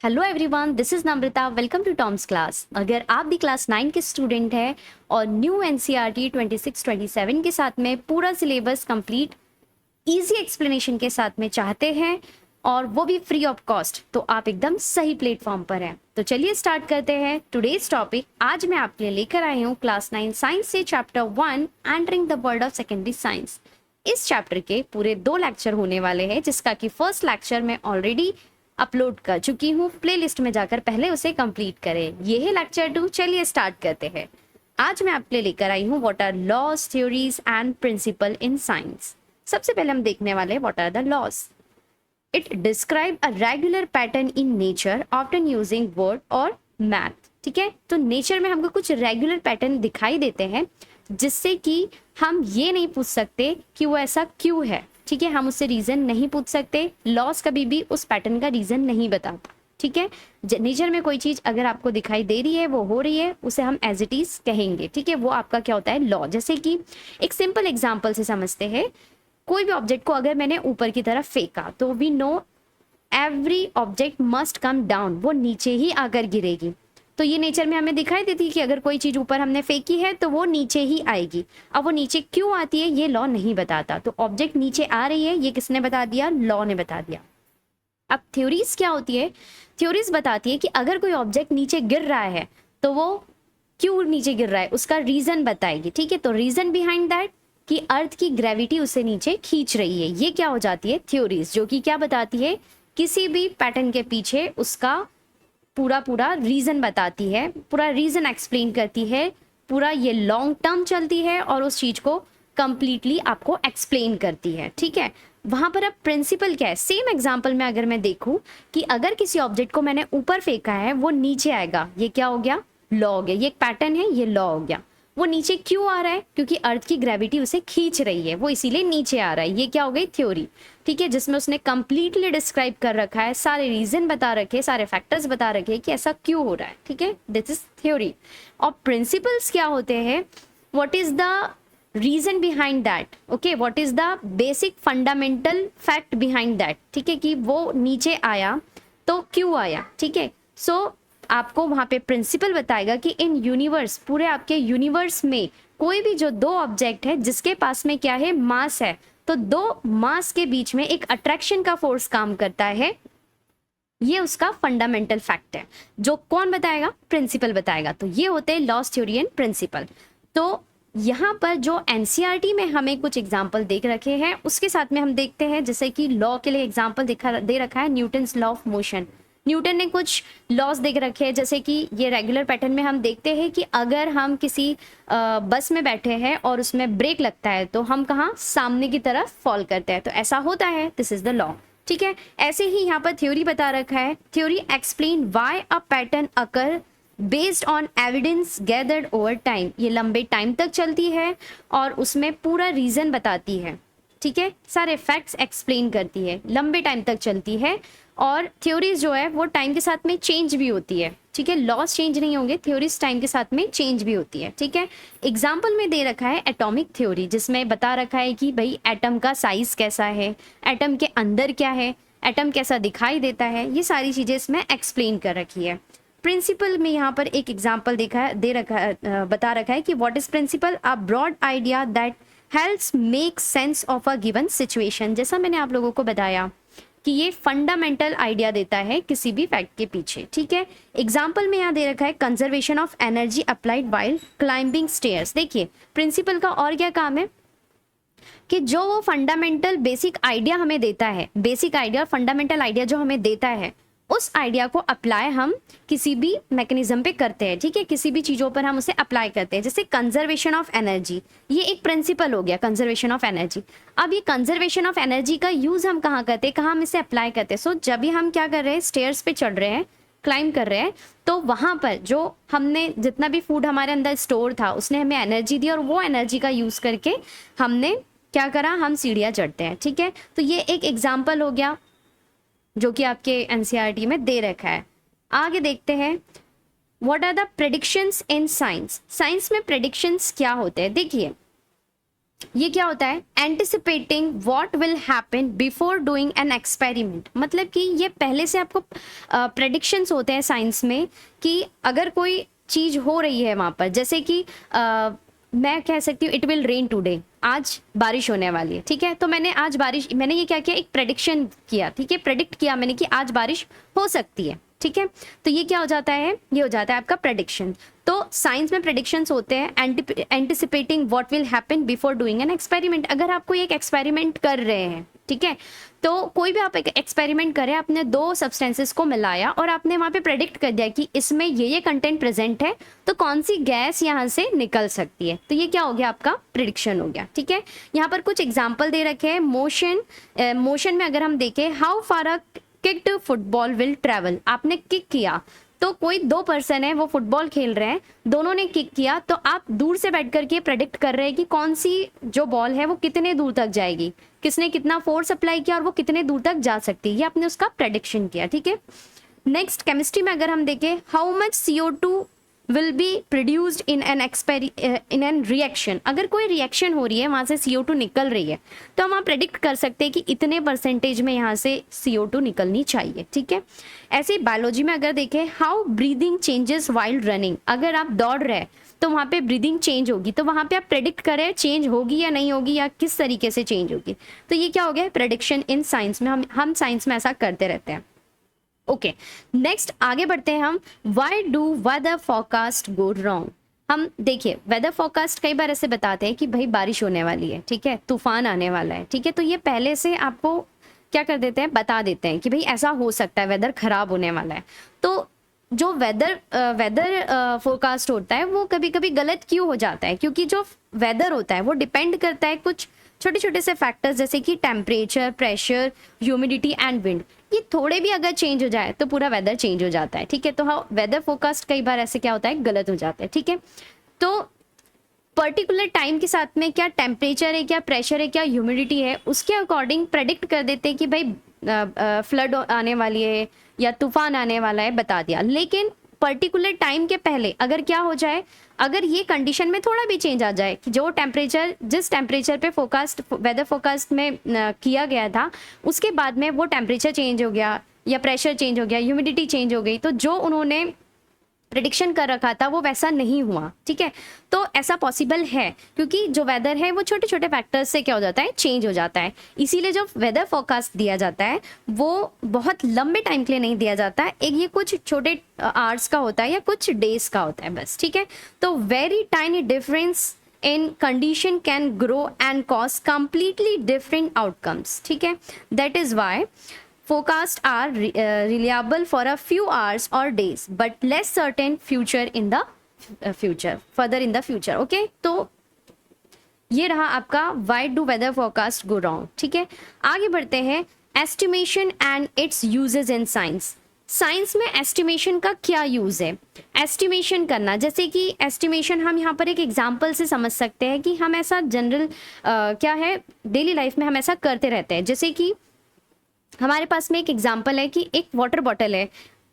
Hello everyone, this is Namrata. Welcome to Tom's class. अगर आप भी क्लास 9 के स्टूडेंट हैं और न्यू एनसीईआरटी 26-27 के साथ में पूरा सिलेबस कंप्लीट इजी एक्सप्लेनेशन के साथ में चाहते हैं और वो भी फ्री ऑफ कॉस्ट, तो आप एकदम सही प्लेटफॉर्म पर हैं। तो चलिए स्टार्ट करते हैं टुडेज टॉपिक। आज मैं आपके लिए लेकर आई हूँ क्लास 9 साइंस से chapter 1 entering the world of secondary science. इस चैप्टर के पूरे 2 लेक्चर होने वाले हैं, जिसका कि फर्स्ट लेक्चर मैं ऑलरेडी अपलोड कर चुकी हूँ। प्लेलिस्ट में जाकर पहले उसे कंप्लीट करें। ये है लेक्चर 2। चलिए स्टार्ट करते हैं। आज मैं आपके लिए लेकर आई हूँ what are laws, theories and principle in science. सबसे पहले हम देखने वाले what are the laws. It describe a regular pattern in nature often using word और मैथ। ठीक है, तो नेचर में हमको कुछ रेगुलर पैटर्न दिखाई देते हैं, जिससे कि हम ये नहीं पूछ सकते कि वो ऐसा क्यों है। ठीक है, हम उससे रीजन नहीं पूछ सकते। लॉस कभी भी उस पैटर्न का रीजन नहीं बताता। ठीक है, नेचर में कोई चीज अगर आपको दिखाई दे रही है, वो हो रही है, उसे हम एज इट इज कहेंगे। ठीक है, वो आपका क्या होता है, लॉ। जैसे कि एक सिंपल एग्जांपल से समझते हैं। कोई भी ऑब्जेक्ट को अगर मैंने ऊपर की तरफ फेंका, तो we know every object must come down, वो नीचे ही आकर गिरेगी। तो ये नेचर में हमें दिखाई देती है कि अगर कोई चीज ऊपर हमने फेंकी है तो वो नीचे ही आएगी। अब वो नीचे क्यों आती है, ये लॉ नहीं बताता। तो ऑब्जेक्ट नीचे आ रही है, ये किसने बता दिया, लॉ ने बता दिया। अब थ्योरीज क्या होती है, थ्योरीज बताती है कि अगर कोई ऑब्जेक्ट नीचे गिर रहा है तो वो क्यों नीचे गिर रहा है, उसका रीजन बताएगी। ठीक है, तो रीजन बिहाइंड दैट कि अर्थ की ग्रेविटी उसे नीचे खींच रही है, ये क्या हो जाती है, थ्योरीज। जो कि क्या बताती है, किसी भी पैटर्न के पीछे उसका पूरा रीजन बताती है, पूरा रीजन एक्सप्लेन करती है, पूरा ये लॉन्ग टर्म चलती है और उस चीज को कंप्लीटली आपको एक्सप्लेन करती है। ठीक है, वहां पर अब प्रिंसिपल क्या है, सेम एग्जांपल में अगर मैं देखूं कि अगर किसी ऑब्जेक्ट को मैंने ऊपर फेंका है, वो नीचे आएगा, ये क्या हो गया, लॉ हो गया। ये एक पैटर्न है, ये लॉ हो गया। वो नीचे क्यों आ रहा है, क्योंकि अर्थ की ग्रेविटी उसे खींच रही है, वो इसीलिए नीचे आ रहा है। ये क्या हो गई, थ्योरी। ठीक है, जिसमें उसने कंप्लीटली डिस्क्राइब कर रखा है, सारे रीजन बता रखे, सारे फैक्टर्स बता रखे कि ऐसा क्यों हो रहा है। ठीक है, दिस इज थ्योरी। और प्रिंसिपल्स क्या होते हैं, what is the reason behind that, okay, what is the basic fundamental fact behind that. ठीक है, कि वो नीचे आया तो क्यों आया। ठीक है, सो आपको वहां पे प्रिंसिपल बताएगा कि इन यूनिवर्स, पूरे आपके यूनिवर्स में कोई भी जो 2 ऑब्जेक्ट है जिसके पास में क्या है, मास है, तो 2 मास के बीच में एक अट्रैक्शन का फोर्स काम करता है। ये उसका फंडामेंटल फैक्ट है, जो कौन बताएगा, प्रिंसिपल बताएगा। तो ये होते हैं लॉस, थ्योरी एंड प्रिंसिपल। तो यहाँ पर जो एनसीईआरटी में हमें कुछ एग्जाम्पल देख रखे हैं, उसके साथ में हम देखते हैं, जैसे कि लॉ के लिए एग्जाम्पल दे रखा है Newton's law of motion. Newton ने कुछ लॉज देख रखे हैं, जैसे कि ये रेगुलर पैटर्न में हम देखते हैं कि अगर हम किसी बस में बैठे हैं और उसमें ब्रेक लगता है, तो हम कहाँ, सामने की तरफ फॉल करते हैं। तो ऐसा होता है, दिस इज द लॉ। ठीक है, ऐसे ही यहाँ पर थ्योरी बता रखा है। Theory explain why a pattern occur based on evidence gathered over time. ये लंबे टाइम तक चलती है और उसमें पूरा रीजन बताती है। ठीक है, सारे फैक्ट्स एक्सप्लेन करती है, लंबे टाइम तक चलती है। और थ्योरीज जो है वो टाइम के साथ में चेंज भी होती है। ठीक है, लॉस चेंज नहीं होंगे, थ्योरीज टाइम के साथ में चेंज भी होती है। ठीक है, एग्जाम्पल में दे रखा है एटॉमिक थ्योरी, जिसमें बता रखा है कि भाई एटम का साइज कैसा है, एटम के अंदर क्या है, एटम कैसा दिखाई देता है, ये सारी चीजें इसमें एक्सप्लेन कर रखी है। प्रिंसिपल में यहाँ पर एक एग्जाम्पल बता रखा है कि what is principle, a broad idea that helps make sense of a given situation. जैसा मैंने आप लोगों को बताया कि ये फंडामेंटल आइडिया देता है किसी भी फैक्ट के पीछे। ठीक है, एग्जाम्पल में यहाँ दे रखा है conservation of energy applied while climbing stairs. देखिए, प्रिंसिपल का और क्या काम है कि जो वो फंडामेंटल बेसिक आइडिया हमें देता है, बेसिक आइडिया, फंडामेंटल आइडिया जो हमें देता है, उस आइडिया को अप्लाई हम किसी भी मैकेनिज्म पे करते हैं। ठीक है, किसी भी चीजों पर हम उसे अप्लाई करते हैं। जैसे कंजर्वेशन ऑफ एनर्जी, ये एक प्रिंसिपल हो गया, कंजर्वेशन ऑफ एनर्जी। अब ये कंजर्वेशन ऑफ एनर्जी का यूज हम कहाँ करते हैं, कहाँ हम इसे अप्लाई करते हैं। सो जब भी हम क्या कर रहे हैं, स्टेयर्स पे चढ़ रहे हैं, क्लाइंब कर रहे हैं, तो वहां पर जो हमने जितना भी फूड हमारे अंदर स्टोर था, उसने हमें एनर्जी दी और वो एनर्जी का यूज करके हमने क्या करा, हम सीढ़ियाँ चढ़ते हैं। ठीक है, तो ये एक एग्जाम्पल हो गया जो कि आपके एनसीईआरटी में दे रखा है। आगे देखते हैं, what are the predictions in science. Science में प्रेडिक्शंस क्या होते हैं। देखिए, ये क्या होता है, anticipating what will happen before doing an experiment. मतलब कि ये पहले से आपको प्रेडिक्शंस होते हैं साइंस में कि अगर कोई चीज हो रही है वहां पर, जैसे कि मैं कह सकती हूँ इट विल रेन टुडे, आज बारिश होने वाली है, ठीक है। तो मैंने ये क्या किया, एक प्रेडिक्शन किया, ठीक है, प्रेडिक्ट किया मैंने कि आज बारिश हो सकती है, ठीक है। तो ये क्या हो जाता है, ये हो जाता है आपका प्रेडिक्शन। तो साइंस में प्रेडिक्शंस होते हैं anticipating what will happen before doing an experiment. अगर आप कोई एक एक्सपेरिमेंट कर रहे हैं, ठीक है, तो कोई भी आप एक एक्सपेरिमेंट करें, आपने दो सब्सटेंसेस को मिलाया और आपने वहां पे प्रेडिक्ट कर दिया कि इसमें ये कंटेंट प्रेजेंट है, तो कौन सी गैस यहाँ से निकल सकती है, तो ये क्या हो गया, आपका प्रिडिक्शन हो गया, ठीक है। यहाँ पर कुछ एग्जाम्पल दे रखे हैं। मोशन में अगर हम देखें, how far a kicked football will travel, आपने किक किया, तो कोई दो पर्सन है वो फुटबॉल खेल रहे हैं, दोनों ने किक किया, तो आप दूर से बैठ करके प्रेडिक्ट कर रहे हैं कि कौन सी जो बॉल है वो कितने दूर तक जाएगी, किसने कितना फोर्स अप्लाई किया और वो कितने दूर तक जा सकती है, ये आपने उसका प्रेडिक्शन किया, ठीक है। नेक्स्ट केमिस्ट्री में अगर हम देखें, how much CO2 will be produced in an reaction, अगर कोई रिएक्शन हो रही है वहां से CO2 निकल रही है, तो हम वहाँ प्रेडिक्ट कर सकते हैं कि इतने परसेंटेज में यहाँ से CO2 निकलनी चाहिए, ठीक है। ऐसे ही बायोलॉजी में अगर देखें, how breathing changes while running, अगर आप दौड़ रहे हैं तो वहाँ पे ब्रीदिंग चेंज होगी, तो वहाँ पे आप प्रेडिक्ट करें चेंज होगी या नहीं होगी, या किस तरीके से चेंज होगी, तो ये क्या हो गया, प्रेडिक्शन इन साइंस में। हम साइंस में ऐसा करते रहते हैं। ओके, नेक्स्ट आगे बढ़ते हैं हम, why do weather forecast go wrong. हम देखिए, वेदर फोरकास्ट कई बार ऐसे बताते हैं कि भाई बारिश होने वाली है, ठीक है, तूफान आने वाला है, ठीक है, तो ये पहले से आपको क्या कर देते हैं, बता देते हैं कि भाई ऐसा हो सकता है, वेदर खराब होने वाला है। तो जो वेदर फोरकास्ट होता है वो कभी कभी गलत क्यों हो जाता है, क्योंकि जो वेदर होता है वो डिपेंड करता है कुछ छोटे छोटे से फैक्टर्स, जैसे कि temperature, pressure, humidity and wind. ये थोड़े भी अगर चेंज हो जाए तो पूरा वेदर चेंज हो जाता है, ठीक है। तो हाँ, वेदर फोरकास्ट कई बार ऐसे क्या होता है, गलत हो जाता है, ठीक है। तो पर्टिकुलर टाइम के साथ में क्या टेम्परेचर है, क्या प्रेशर है, क्या ह्यूमिडिटी है, उसके अकॉर्डिंग प्रेडिक्ट कर देते हैं कि भाई फ्लड आने वाली है या तूफान आने वाला है, बता दिया। लेकिन पर्टिकुलर टाइम के पहले अगर क्या हो जाए, अगर ये कंडीशन में थोड़ा भी चेंज आ जाए कि जो टेम्परेचर, जिस टेम्परेचर पे फोरकास्ट, वेदर फोरकास्ट में किया गया था, उसके बाद में वो टेम्परेचर चेंज हो गया या प्रेशर चेंज हो गया, ह्यूमिडिटी चेंज हो गई, तो जो उन्होंने प्रिडिक्शन कर रखा था वो वैसा नहीं हुआ, ठीक है। तो ऐसा पॉसिबल है क्योंकि जो वेदर है वो छोटे छोटे फैक्टर्स से क्या हो जाता है, चेंज हो जाता है। इसीलिए जो वेदर फोरकास्ट दिया जाता है वो बहुत लंबे टाइम के लिए नहीं दिया जाता है, एक ये कुछ छोटे आवर्स का होता है या कुछ डेज का होता है बस, ठीक है। तो very tiny difference in condition can grow and cause completely different outcomes, ठीक है। That is why forecasts are reliable for a few hours or days but less certain future in the further in the future, okay। तो ये रहा आपका why do weather forecast go wrong, ठीक है। आगे बढ़ते हैं, estimation and its uses in science। Science में एस्टिमेशन का क्या यूज है, एस्टिमेशन करना, जैसे कि एस्टिमेशन हम यहाँ पर एक एग्जांपल से समझ सकते हैं कि हम ऐसा जनरल क्या है, डेली लाइफ में हम ऐसा करते रहते हैं। जैसे कि हमारे पास में एक एग्जांपल है कि एक वाटर बॉटल है,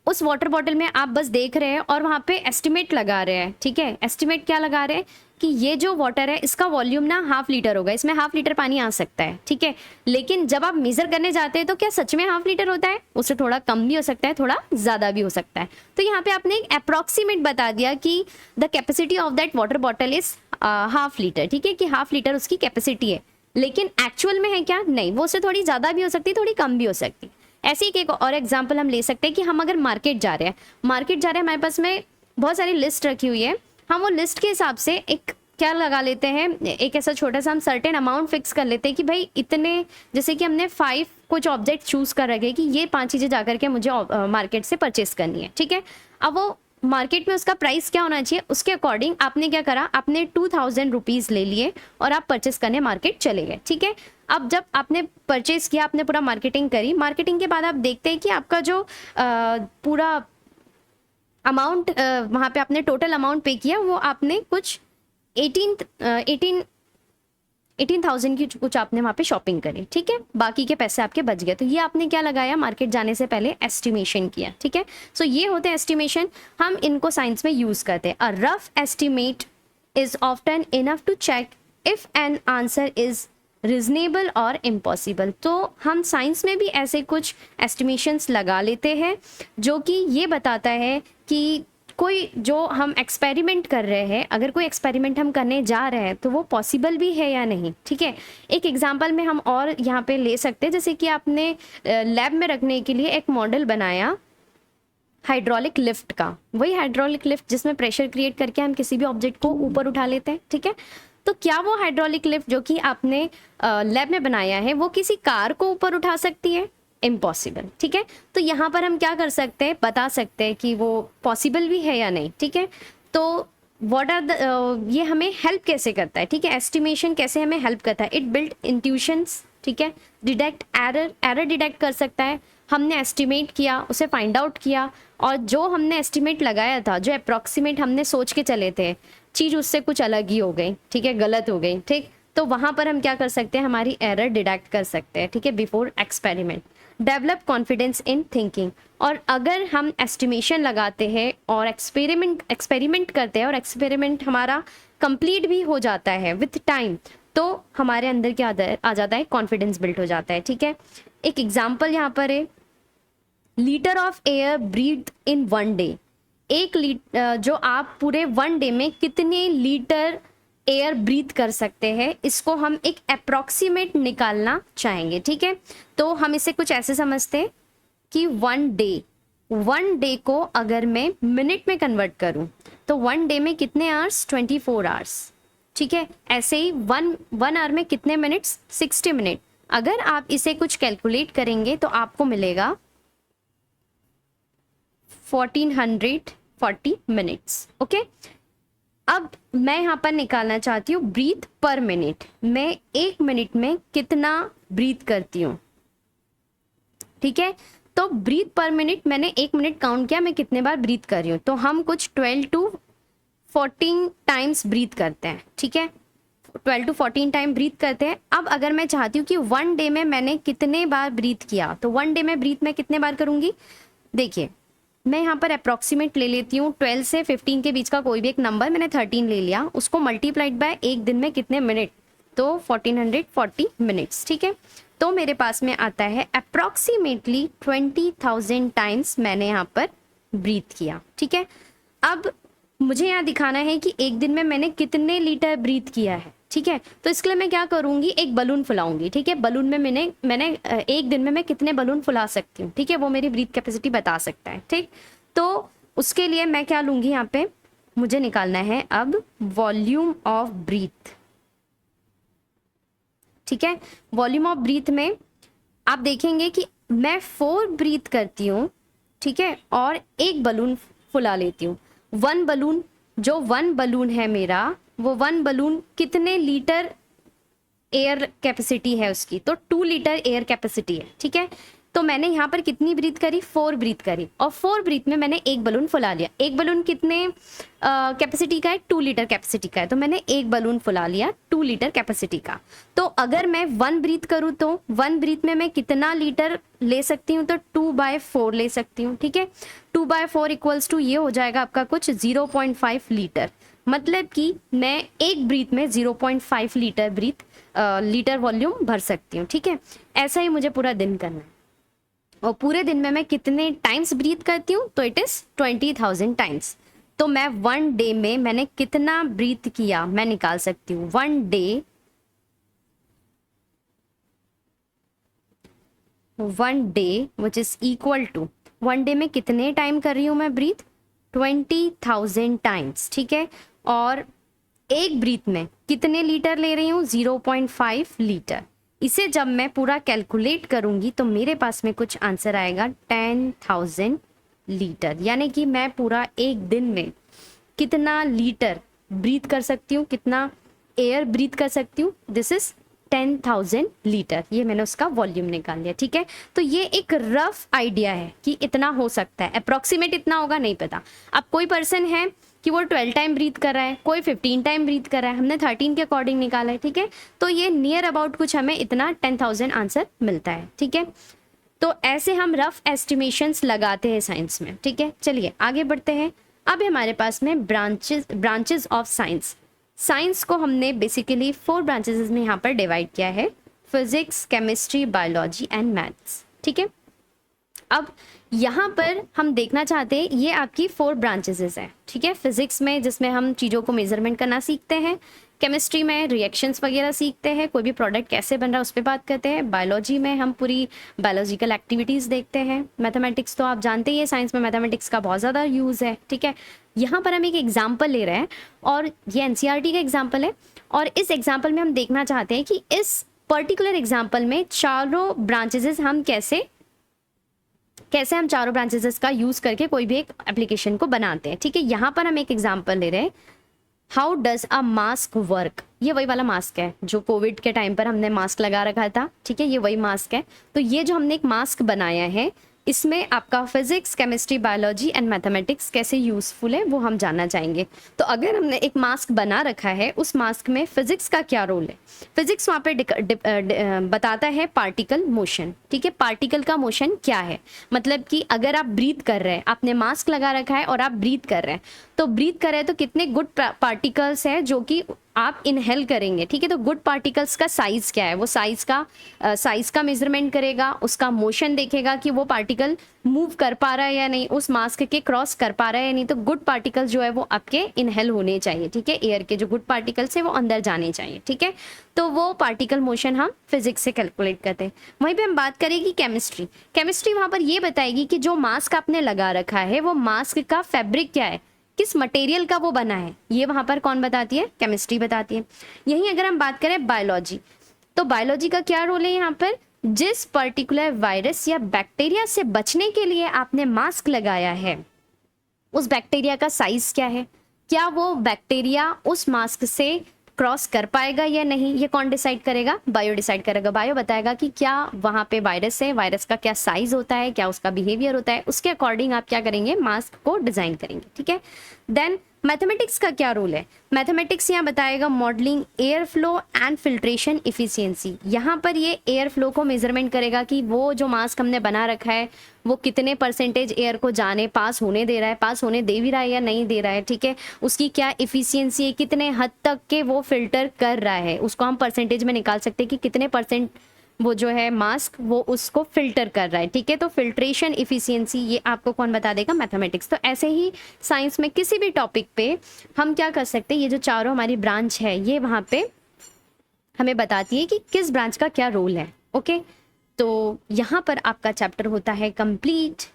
उस वाटर बॉटल में आप बस देख रहे हैं और वहाँ पे एस्टिमेट लगा रहे हैं, ठीक है। एस्टिमेट क्या लगा रहे हैं कि ये जो वाटर है इसका वॉल्यूम ना 1/2 लीटर होगा, इसमें 1/2 लीटर पानी आ सकता है, ठीक है। लेकिन जब आप मेजर करने जाते हैं तो क्या सच में 1/2 लीटर होता है, उससे थोड़ा कम भी हो सकता है, थोड़ा ज़्यादा भी हो सकता है। तो यहाँ पे आपने एक अप्रॉक्सीमेट बता दिया कि the capacity of that water bottle is 1/2 litre, ठीक है, कि 1/2 लीटर उसकी कैपेसिटी है। लेकिन एक्चुअल में है क्या, नहीं, वो उससे थोड़ी ज़्यादा भी हो सकती है, थोड़ी कम भी हो सकती है। ऐसे ही एक और एग्जाम्पल हम ले सकते हैं कि हम अगर मार्केट जा रहे हैं, हमारे पास में बहुत सारी लिस्ट रखी हुई है, हम वो लिस्ट के हिसाब से एक क्या लगा लेते हैं, एक ऐसा छोटा सा हम सर्टेन अमाउंट फिक्स कर लेते हैं कि भाई इतने, जैसे कि हमने 5 कुछ ऑब्जेक्ट चूज कर रखे कि ये 5 चीज़ें जाकर के मुझे मार्केट से परचेस करनी है, ठीक है। अब वो मार्केट में उसका प्राइस क्या होना चाहिए, उसके अकॉर्डिंग आपने क्या करा, आपने 2000 रुपीज़ ले लिए और आप परचेस करने मार्केट चले गए, ठीक है। अब जब आपने परचेस किया, आपने पूरा मार्केटिंग करी, मार्केटिंग के बाद आप देखते हैं कि आपका जो पूरा अमाउंट वहाँ पे आपने टोटल अमाउंट पे किया, वो आपने कुछ 18,000 की कुछ आपने वहाँ पे शॉपिंग करी, ठीक है, बाकी के पैसे आपके बच गए। तो ये आपने क्या लगाया, मार्केट जाने से पहले एस्टिमेशन किया, ठीक है। सो ये होते हैं एस्टिमेशन, हम इनको साइंस में यूज़ करते हैं। A rough estimate is often enough to check if an answer is reasonable और इम्पॉसिबल। तो हम साइंस में भी ऐसे कुछ एस्टिमेशंस लगा लेते हैं जो कि ये बताता है कि कोई जो हम एक्सपेरिमेंट कर रहे हैं, अगर कोई एक्सपेरिमेंट हम करने जा रहे हैं तो वो पॉसिबल भी है या नहीं। ठीक है, एक एग्जांपल में हम और यहाँ पे ले सकते हैं, जैसे कि आपने लैब में रखने के लिए एक मॉडल बनाया हाइड्रोलिक लिफ्ट का, वही हाइड्रोलिक लिफ्ट जिसमें प्रेशर क्रिएट करके हम किसी भी ऑब्जेक्ट को ऊपर उठा लेते हैं। ठीक है, तो क्या वो हाइड्रोलिक लिफ्ट जो कि आपने लैब में बनाया है वो किसी कार को ऊपर उठा सकती है? इम्पॉसिबल। ठीक है, तो यहाँ पर हम क्या कर सकते हैं, बता सकते हैं कि वो पॉसिबल भी है या नहीं। ठीक है, तो व्हाट आर द ये हमें हेल्प कैसे करता है? ठीक है, एस्टिमेशन कैसे हमें हेल्प करता है? It build intuitions. ठीक है, डिटेक्ट एरर डिटेक्ट कर सकता है। हमने एस्टिमेट किया, उसे फाइंड आउट किया, और जो हमने एस्टिमेट लगाया था, जो अप्रॉक्सीमेट हमने सोच के चले थे, चीज़ उससे कुछ अलग ही हो गई। ठीक है, गलत हो गई। ठीक, तो वहाँ पर हम क्या कर सकते हैं, हमारी एरर डिटेक्ट कर सकते हैं। ठीक है, before experiment. Develop confidence in thinking. और अगर हम एस्टिमेशन लगाते हैं और एक्सपेरिमेंट करते हैं और एक्सपेरिमेंट हमारा कंप्लीट भी हो जाता है विथ टाइम, तो हमारे अंदर क्या आ जाता है, कॉन्फिडेंस बिल्ड हो जाता है। ठीक है, एक एग्जाम्पल यहाँ पर है, litre of air breathe in 1 day. एक लीटर जो आप पूरे 1 डे में कितने लीटर एयर ब्रीथ कर सकते हैं, इसको हम एक अप्रॉक्सीमेट निकालना चाहेंगे। ठीक है, तो हम इसे कुछ ऐसे समझते हैं कि 1 डे को अगर मैं मिनट में कन्वर्ट करूं तो 1 डे में कितने आवर्स, 24 आवर्स। ठीक है, ऐसे ही वन आवर में कितने मिनट्स, 60 मिनट। अगर आप इसे कुछ कैलकुलेट करेंगे तो आपको मिलेगा 1440 मिनट्स। ओके, अब मैं यहाँ पर निकालना चाहती हूँ ब्रीथ पर मिनट। मैं 1 मिनट में कितना ब्रीथ करती हूँ। ठीक है, तो ब्रीथ पर मिनट मैंने 1 मिनट काउंट किया, मैं कितने बार ब्रीथ कर रही हूँ, तो हम कुछ 12 to 14 टाइम्स ब्रीथ करते हैं। ठीक है, 12 to 14 टाइम ब्रीथ करते हैं। अब अगर मैं चाहती हूँ कि 1 डे में मैंने कितने बार ब्रीथ किया, तो 1 डे में ब्रीथ मैं कितने बार करूँगी। देखिए, मैं यहाँ पर अप्रॉक्सीमेट ले लेती हूँ, 12 से 15 के बीच का कोई भी एक नंबर, मैंने 13 ले लिया, उसको मल्टीप्लाइड बाय एक दिन में कितने मिनट, तो 1440 मिनट्स। ठीक है, तो मेरे पास में आता है अप्रॉक्सीमेटली 20,000 टाइम्स मैंने यहाँ पर ब्रीथ किया। ठीक है, अब मुझे यहाँ दिखाना है कि एक दिन में मैंने कितने लीटर ब्रीथ किया है। ठीक है, तो इसके लिए मैं क्या करूँगी, एक बलून फुलाऊंगी। ठीक है, बलून में मैंने एक दिन में मैं कितने बलून फुला सकती हूँ। ठीक है, वो मेरी ब्रीथ कैपेसिटी बता सकता है। ठीक, तो उसके लिए मैं क्या लूँगी, यहाँ पे मुझे निकालना है अब वॉल्यूम ऑफ ब्रीथ। ठीक है, वॉल्यूम ऑफ ब्रीथ में आप देखेंगे कि मैं 4 ब्रीथ करती हूँ। ठीक है, और एक बलून फुला लेती हूँ। 1 बलून, जो 1 बलून है मेरा, वो 1 बलून कितने लीटर एयर कैपेसिटी है उसकी, तो 2 लीटर एयर कैपेसिटी है। ठीक है, तो मैंने यहाँ पर कितनी ब्रीथ करी, 4 ब्रीथ करी, और 4 ब्रीथ में मैंने एक बलून फुला लिया। एक बलून कितने कैपेसिटी का है, 2 लीटर कैपेसिटी का है, तो मैंने एक बलून फुला लिया 2 लीटर कैपेसिटी का। तो अगर मैं 1 ब्रीथ करूँ तो 1 ब्रीथ में मैं कितना लीटर ले सकती हूँ, तो 2/4 ले सकती हूँ। ठीक है, 2/4 इक्वल्स टू ये हो जाएगा आपका कुछ 0.5 लीटर। मतलब कि मैं एक ब्रीथ में 0.5 लीटर वॉल्यूम भर सकती हूँ। ठीक है, ऐसा ही मुझे पूरा दिन करना है। और पूरे दिन में मैं कितने टाइम्स ब्रीथ करती हूँ, तो इट इज़ 20,000 टाइम्स। तो मैं 1 डे में मैंने कितना ब्रीथ किया मैं निकाल सकती हूँ। 1 day which is equal to 1 day में कितने टाइम कर रही हूँ मैं ब्रीथ, 20,000 टाइम्स। ठीक है, और एक ब्रीथ में कितने लीटर ले रही हूँ, 0.5 लीटर। इसे जब मैं पूरा कैलकुलेट करूंगी तो मेरे पास में कुछ आंसर आएगा 10,000 लीटर। यानी कि मैं पूरा एक दिन में कितना लीटर ब्रीथ कर सकती हूँ, कितना एयर ब्रीथ कर सकती हूँ, दिस इज 10,000 लीटर। ये मैंने उसका वॉल्यूम निकाल लिया। ठीक है, तो ये एक रफ आइडिया है कि इतना हो सकता है, अप्रॉक्सीमेट इतना होगा नहीं पता। अब कोई पर्सन है कि वो 12 टाइम ब्रीथ कर रहा है, कोई 15 टाइम ब्रीथ कर रहा है, हमने 13 के अकॉर्डिंग निकाला है। ठीक है, तो ये नियर अबाउट कुछ हमें इतना 10,000 आंसर मिलता है। ठीक है, तो ऐसे हम रफ एस्टिमेशंस लगाते हैं साइंस में। ठीक है, चलिए आगे बढ़ते हैं। अब हमारे पास में ब्रांचेस ऑफ साइंस। साइंस को हमने बेसिकली 4 ब्रांचेस में यहाँ पर डिवाइड किया है, physics, chemistry, biology and maths. ठीक है, अब यहाँ पर हम देखना चाहते हैं ये आपकी 4 ब्रांचेस हैं। ठीक है, फिजिक्स में जिसमें हम चीज़ों को मेजरमेंट करना सीखते हैं, केमिस्ट्री में रिएक्शंस वगैरह सीखते हैं, कोई भी प्रोडक्ट कैसे बन रहा है उस पर बात करते हैं, बायोलॉजी में हम पूरी बायोलॉजिकल एक्टिविटीज़ देखते हैं, मैथमेटिक्स तो आप जानते ही हैं, साइंस में मैथमेटिक्स का बहुत ज़्यादा यूज़ है। ठीक है, यहाँ पर हम एक एग्जाम्पल ले रहे हैं और ये एनसीईआरटी का एग्जाम्पल है, और इस एग्जाम्पल में हम देखना चाहते हैं कि इस पर्टिकुलर एग्जाम्पल में चारों ब्रांचेस हम कैसे हम चारों ब्रांचेस का यूज़ करके कोई भी एक एप्लीकेशन को बनाते हैं। ठीक है, यहाँ पर हम एक एग्जाम्पल ले रहे हैं, how does a mask work. ये वही वाला मास्क है जो कोविड के टाइम पर हमने मास्क लगा रखा था। ठीक है, ये वही मास्क है। तो ये जो हमने एक मास्क बनाया है, इसमें आपका physics, chemistry, biology and mathematics कैसे यूज़फुल है वो हम जानना चाहेंगे। तो अगर हमने एक मास्क बना रखा है, उस मास्क में फिजिक्स का क्या रोल है? फिजिक्स वहाँ पे बताता है पार्टिकल मोशन। ठीक है, पार्टिकल का मोशन क्या है, मतलब कि अगर आप ब्रीथ कर रहे हैं, आपने मास्क लगा रखा है और आप ब्रीथ कर रहे हैं, तो ब्रीथ कर रहे हैं तो कितने गुड पार्टिकल्स हैं जो कि आप इनहेल करेंगे। ठीक है, तो गुड पार्टिकल्स का साइज क्या है, वो साइज का मेजरमेंट करेगा, उसका मोशन देखेगा कि वो पार्टिकल मूव कर पा रहा है या नहीं, उस मास्क के क्रॉस कर पा रहा है या नहीं। तो गुड पार्टिकल्स जो है वो आपके इनहेल होने चाहिए। ठीक है, एयर के जो गुड पार्टिकल्स है वो अंदर जाने चाहिए। ठीक है, तो वो पार्टिकल मोशन हम फिजिक्स से कैलकुलेट करते हैं। वहीं पे हम बात करेंगे केमिस्ट्री वहाँ पर ये बताएगी कि जो मास्क आपने लगा रखा है वो मास्क का फैब्रिक क्या है, किस मटेरियल का वो बना है, ये वहां पर कौन बताती है? केमिस्ट्री बताती है। यहीं अगर हम बात करें बायोलॉजी, तो बायोलॉजी का क्या रोल है यहाँ पर? जिस पर्टिकुलर वायरस या बैक्टीरिया से बचने के लिए आपने मास्क लगाया है, उस बैक्टीरिया का साइज क्या है, क्या वो बैक्टीरिया उस मास्क से क्रॉस कर पाएगा या नहीं, ये कौन डिसाइड करेगा? बायो डिसाइड करेगा। बायो बताएगा कि क्या वहाँ पे वायरस है, वायरस का क्या साइज होता है, क्या उसका बिहेवियर होता है, उसके अकॉर्डिंग आप क्या करेंगे? मास्क को डिजाइन करेंगे। ठीक है, देन मैथमेटिक्स का क्या रोल है? मैथमेटिक्स यहाँ बताएगा modelling air flow and filtration efficiency. यहाँ पर ये एयर फ्लो को मेजरमेंट करेगा कि वो जो मास्क हमने बना रखा है वो कितने परसेंटेज एयर को पास होने दे रहा है, पास होने दे भी रहा है या नहीं दे रहा है। ठीक है, उसकी क्या इफिशियंसी है, कितने हद तक के वो फिल्टर कर रहा है, उसको हम परसेंटेज में निकाल सकते हैं कि कितने परसेंट वो जो है मास्क वो उसको फिल्टर कर रहा है। ठीक है, तो फिल्ट्रेशन इफिशियंसी ये आपको कौन बता देगा? मैथमेटिक्स। तो ऐसे ही साइंस में किसी भी टॉपिक पे हम क्या कर सकते हैं, ये जो चारों हमारी ब्रांच है ये वहाँ पे हमें बताती है कि किस ब्रांच का क्या रोल है। ओके, तो यहाँ पर आपका चैप्टर होता है complete.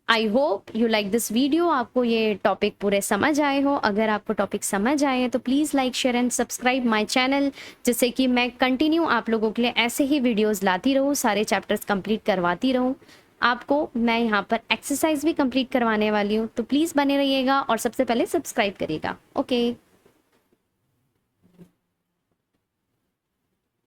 I hope you like this video. आपको ये टॉपिक पूरे समझ आए हो। अगर आपको टॉपिक समझ आए हैं तो please like, share and subscribe my channel, जिससे कि मैं कंटिन्यू आप लोगों के लिए ऐसे ही वीडियोस लाती रहूँ, सारे चैप्टर्स कंप्लीट करवाती रहूँ। आपको मैं यहाँ पर एक्सरसाइज भी कंप्लीट करवाने वाली हूँ, तो प्लीज़ बने रहिएगा और सबसे पहले सब्सक्राइब करिएगा। ओके।